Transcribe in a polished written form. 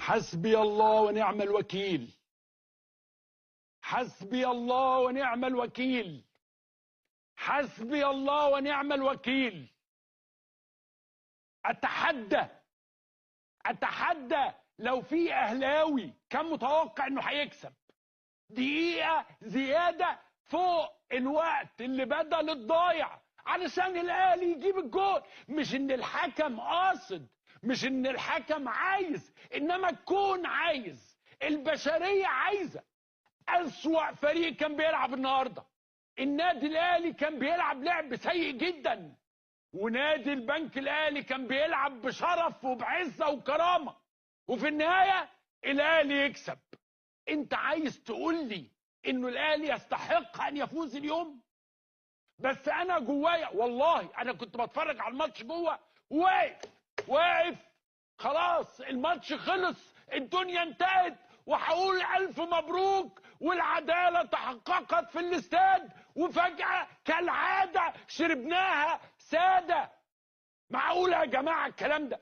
حسبي الله ونعم الوكيل. حسبي الله ونعم الوكيل. حسبي الله ونعم الوكيل. اتحدى لو في اهلاوي كان متوقع انه هيكسب دقيقة زيادة فوق الوقت اللي بدل الضايع علشان الاهلي يجيب الجول، مش ان الحكم قاصد، مش ان الحكم عايز، انما الكون عايز، البشرية عايزة. أسوأ فريق كان بيلعب النهارده النادي الاهلي، كان بيلعب لعب سيء جدا، ونادي البنك الاهلي كان بيلعب بشرف وبعزة وكرامة، وفي النهاية الاهلي يكسب. انت عايز تقول لي انه الاهلي يستحق ان يفوز اليوم؟ بس انا جوايا والله انا كنت بتفرج على الماتش جوه، واقف خلاص الماتش خلص، الدنيا انتهت، وهقول الف مبروك والعداله تحققت في الاستاد، وفجاه كالعاده شربناها ساده. معقول يا جماعه الكلام ده؟